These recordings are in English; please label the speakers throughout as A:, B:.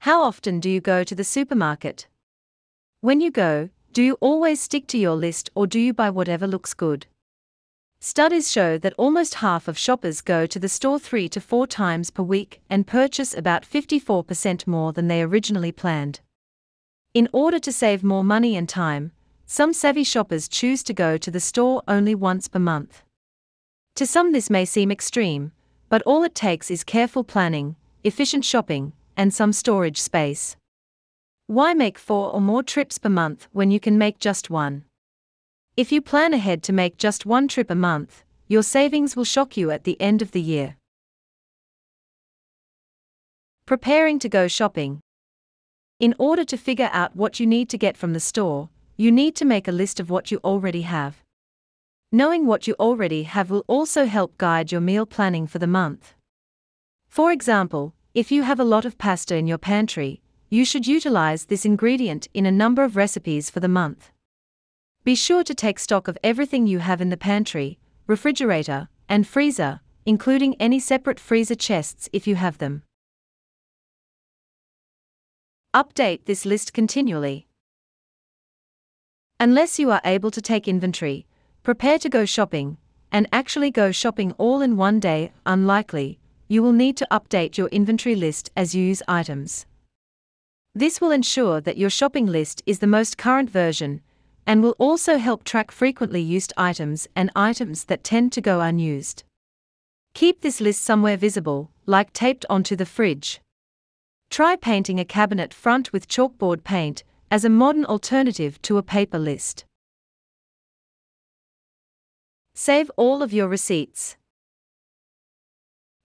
A: How often do you go to the supermarket? When you go, do you always stick to your list or do you buy whatever looks good? Studies show that almost half of shoppers go to the store 3 to 4 times per week and purchase about 54% more than they originally planned. In order to save more money and time, some savvy shoppers choose to go to the store only once per month. To some this may seem extreme, but all it takes is careful planning, efficient shopping, and some storage space. Why make 4 or more trips per month when you can make just one? If you plan ahead to make just one trip a month, your savings will shock you at the end of the year. Preparing to go shopping. In order to figure out what you need to get from the store, you need to make a list of what you already have. Knowing what you already have will also help guide your meal planning for the month. For example, if you have a lot of pasta in your pantry, you should utilize this ingredient in a number of recipes for the month. Be sure to take stock of everything you have in the pantry, refrigerator, and freezer, including any separate freezer chests if you have them. Update this list continually. Unless you are able to take inventory, prepare to go shopping, and actually go shopping all in one day, unlikely, you will need to update your inventory list as you use items. This will ensure that your shopping list is the most current version, and will also help track frequently used items and items that tend to go unused. Keep this list somewhere visible, like taped onto the fridge. Try painting a cabinet front with chalkboard paint as a modern alternative to a paper list. Save all of your receipts.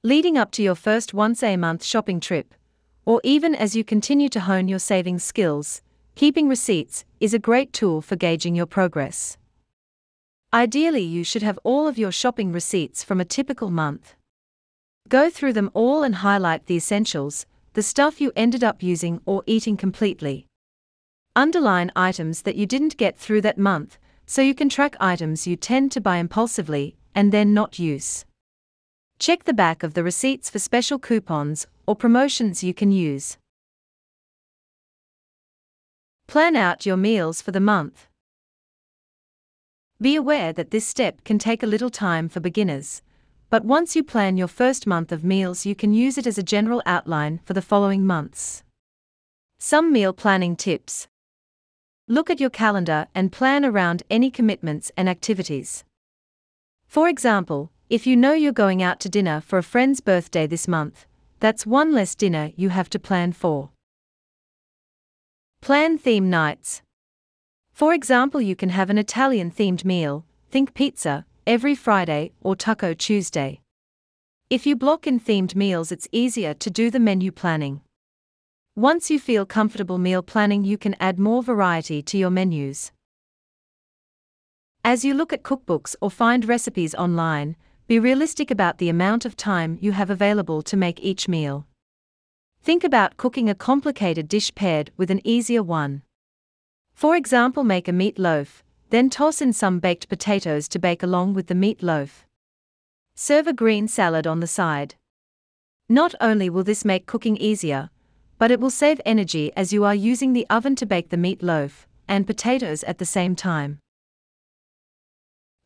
A: Leading up to your first once-a-month shopping trip, or even as you continue to hone your savings skills, keeping receipts is a great tool for gauging your progress. Ideally, you should have all of your shopping receipts from a typical month. Go through them all and highlight the essentials, the stuff you ended up using or eating completely. Underline items that you didn't get through that month, so you can track items you tend to buy impulsively and then not use. Check the back of the receipts for special coupons or promotions you can use. Plan out your meals for the month. Be aware that this step can take a little time for beginners, but once you plan your first month of meals, you can use it as a general outline for the following months. Some meal planning tips. Look at your calendar and plan around any commitments and activities. For example, if you know you're going out to dinner for a friend's birthday this month, that's one less dinner you have to plan for. Plan theme nights. For example, you can have an Italian-themed meal, think pizza, every Friday or Taco Tuesday. If you block in themed meals, it's easier to do the menu planning. Once you feel comfortable meal planning, you can add more variety to your menus. As you look at cookbooks or find recipes online, be realistic about the amount of time you have available to make each meal. Think about cooking a complicated dish paired with an easier one. For example, make a meatloaf, then toss in some baked potatoes to bake along with the meatloaf. Serve a green salad on the side. Not only will this make cooking easier, but it will save energy as you are using the oven to bake the meatloaf and potatoes at the same time.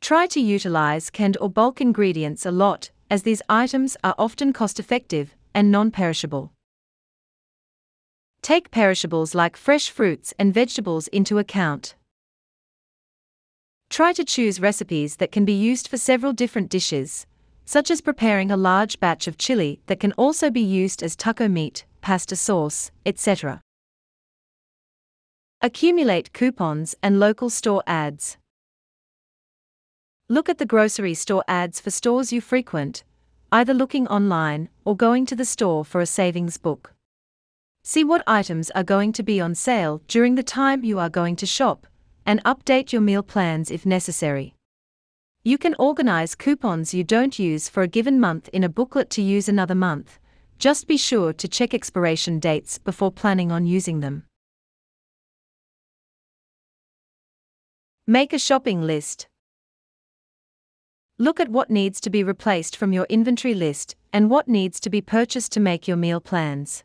A: Try to utilize canned or bulk ingredients a lot, as these items are often cost-effective and non-perishable. Take perishables like fresh fruits and vegetables into account. Try to choose recipes that can be used for several different dishes, such as preparing a large batch of chili that can also be used as taco meat, pasta sauce, etc. Accumulate coupons and local store ads. Look at the grocery store ads for stores you frequent, either looking online or going to the store for a savings book. See what items are going to be on sale during the time you are going to shop, and update your meal plans if necessary. You can organize coupons you don't use for a given month in a booklet to use another month. Just be sure to check expiration dates before planning on using them. Make a shopping list. Look at what needs to be replaced from your inventory list and what needs to be purchased to make your meal plans.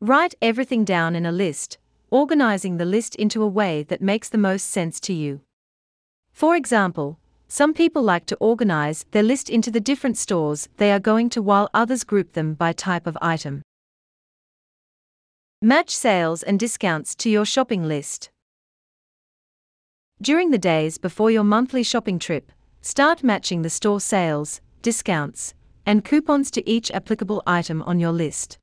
A: Write everything down in a list, organizing the list into a way that makes the most sense to you. For example, some people like to organize their list into the different stores they are going to, while others group them by type of item. Match sales and discounts to your shopping list. During the days before your monthly shopping trip, start matching the store sales, discounts, and coupons to each applicable item on your list.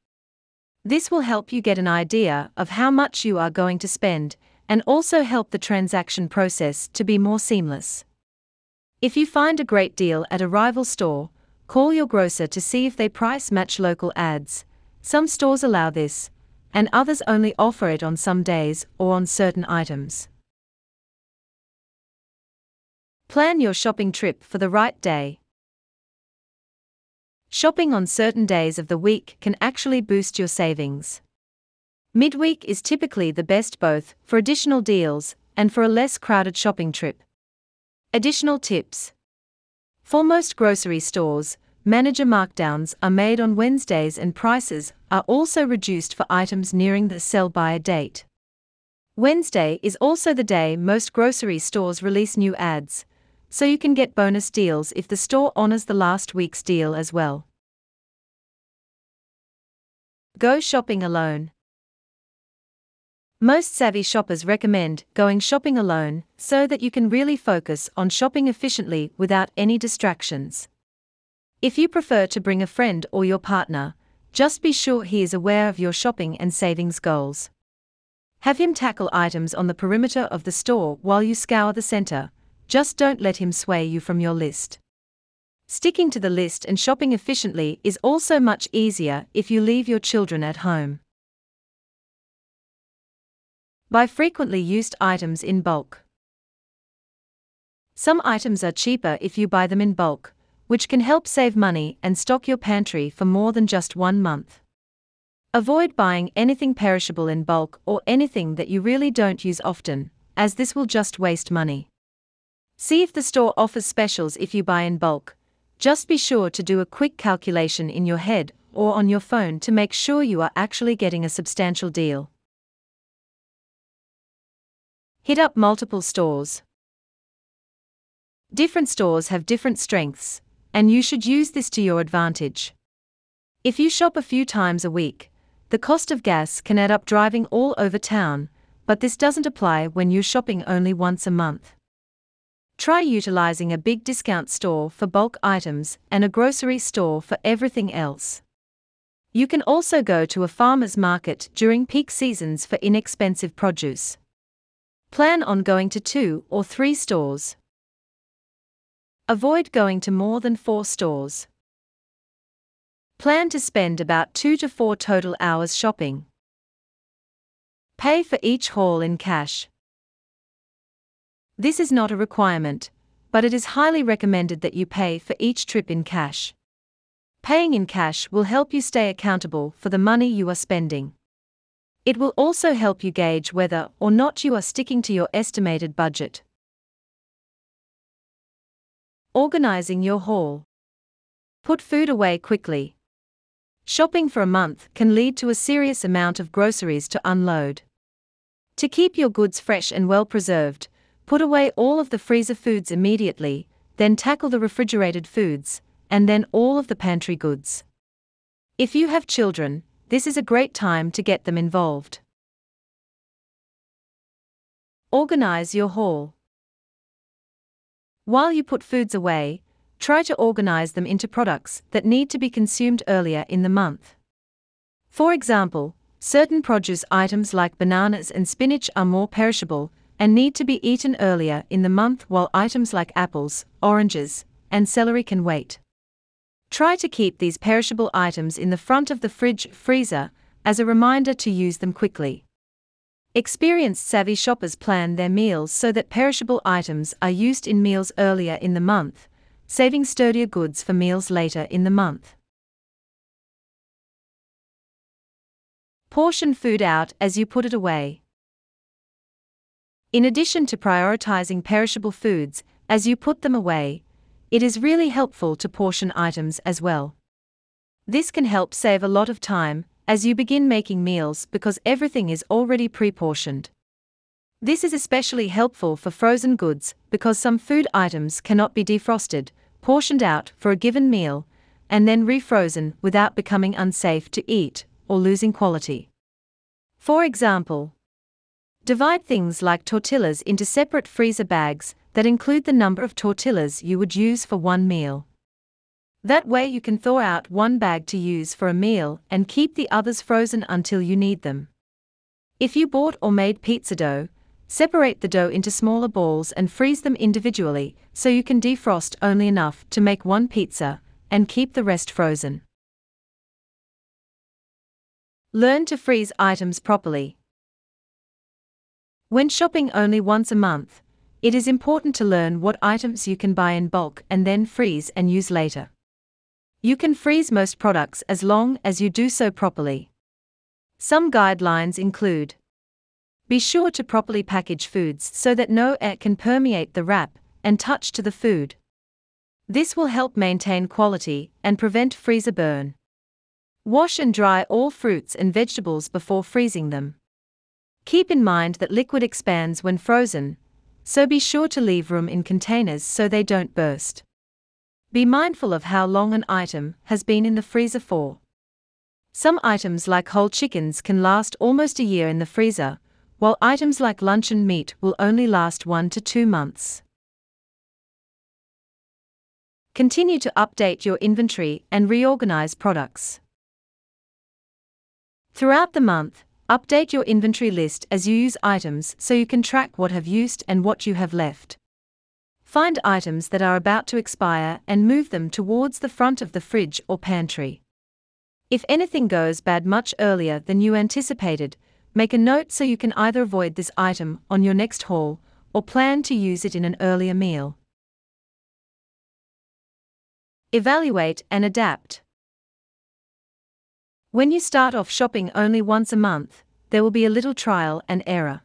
A: This will help you get an idea of how much you are going to spend, and also help the transaction process to be more seamless. If you find a great deal at a rival store, call your grocer to see if they price match local ads. Some stores allow this, and others only offer it on some days or on certain items. Plan your shopping trip for the right day. Shopping on certain days of the week can actually boost your savings. Midweek is typically the best both for additional deals and for a less crowded shopping trip. Additional tips. For most grocery stores, manager markdowns are made on Wednesdays and prices are also reduced for items nearing the sell-by date. Wednesday is also the day most grocery stores release new ads, so you can get bonus deals if the store honors the last week's deal as well. Go shopping alone. Most savvy shoppers recommend going shopping alone so that you can really focus on shopping efficiently without any distractions. If you prefer to bring a friend or your partner, just be sure he is aware of your shopping and savings goals. Have him tackle items on the perimeter of the store while you scour the center. Just don't let him sway you from your list. Sticking to the list and shopping efficiently is also much easier if you leave your children at home. Buy frequently used items in bulk. Some items are cheaper if you buy them in bulk, which can help save money and stock your pantry for more than just 1 month. Avoid buying anything perishable in bulk or anything that you really don't use often, as this will just waste money. See if the store offers specials if you buy in bulk. Just be sure to do a quick calculation in your head or on your phone to make sure you are actually getting a substantial deal. Hit up multiple stores. Different stores have different strengths, and you should use this to your advantage. If you shop a few times a week, the cost of gas can add up driving all over town, but this doesn't apply when you're shopping only once a month. Try utilizing a big discount store for bulk items and a grocery store for everything else. You can also go to a farmer's market during peak seasons for inexpensive produce. Plan on going to 2 or 3 stores. Avoid going to more than 4 stores. Plan to spend about 2 to 4 total hours shopping. Pay for each haul in cash. This is not a requirement, but it is highly recommended that you pay for each trip in cash. Paying in cash will help you stay accountable for the money you are spending. It will also help you gauge whether or not you are sticking to your estimated budget. Organizing your haul. Put food away quickly. Shopping for a month can lead to a serious amount of groceries to unload. To keep your goods fresh and well preserved, put away all of the freezer foods immediately, then tackle the refrigerated foods, and then all of the pantry goods. If you have children, this is a great time to get them involved. Organize your haul. While you put foods away, try to organize them into products that need to be consumed earlier in the month. For example, certain produce items like bananas and spinach are more perishable and need to be eaten earlier in the month, while items like apples, oranges, and celery can wait. Try to keep these perishable items in the front of the freezer as a reminder to use them quickly. Experienced savvy shoppers plan their meals so that perishable items are used in meals earlier in the month, saving sturdier goods for meals later in the month. Portion food out as you put it away. In addition to prioritizing perishable foods as you put them away, it is really helpful to portion items as well. This can help save a lot of time, as you begin making meals because everything is already pre-portioned. This is especially helpful for frozen goods because some food items cannot be defrosted, portioned out for a given meal, and then refrozen without becoming unsafe to eat or losing quality. For example, divide things like tortillas into separate freezer bags that include the number of tortillas you would use for one meal. That way you can thaw out one bag to use for a meal and keep the others frozen until you need them. If you bought or made pizza dough, separate the dough into smaller balls and freeze them individually so you can defrost only enough to make one pizza and keep the rest frozen. Learn to freeze items properly. When shopping only once a month, it is important to learn what items you can buy in bulk and then freeze and use later. You can freeze most products as long as you do so properly. Some guidelines include: be sure to properly package foods so that no air can permeate the wrap and touch to the food. This will help maintain quality and prevent freezer burn. Wash and dry all fruits and vegetables before freezing them. Keep in mind that liquid expands when frozen, so be sure to leave room in containers so they don't burst. Be mindful of how long an item has been in the freezer for. Some items like whole chickens can last almost a year in the freezer, while items like luncheon meat will only last 1 to 2 months. Continue to update your inventory and reorganize products. Throughout the month, update your inventory list as you use items so you can track what have used and what you have left. Find items that are about to expire and move them towards the front of the fridge or pantry. If anything goes bad much earlier than you anticipated, make a note so you can either avoid this item on your next haul or plan to use it in an earlier meal. Evaluate and adapt. When you start off shopping only once a month, there will be a little trial and error.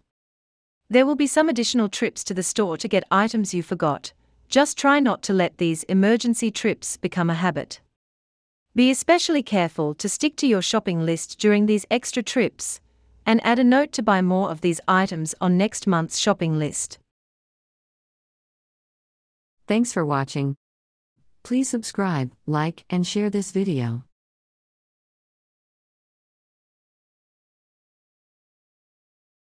A: There will be some additional trips to the store to get items you forgot. Just try not to let these emergency trips become a habit. Be especially careful to stick to your shopping list during these extra trips, and add a note to buy more of these items on next month's shopping list.
B: Thanks for watching. Please subscribe, like, and share this video.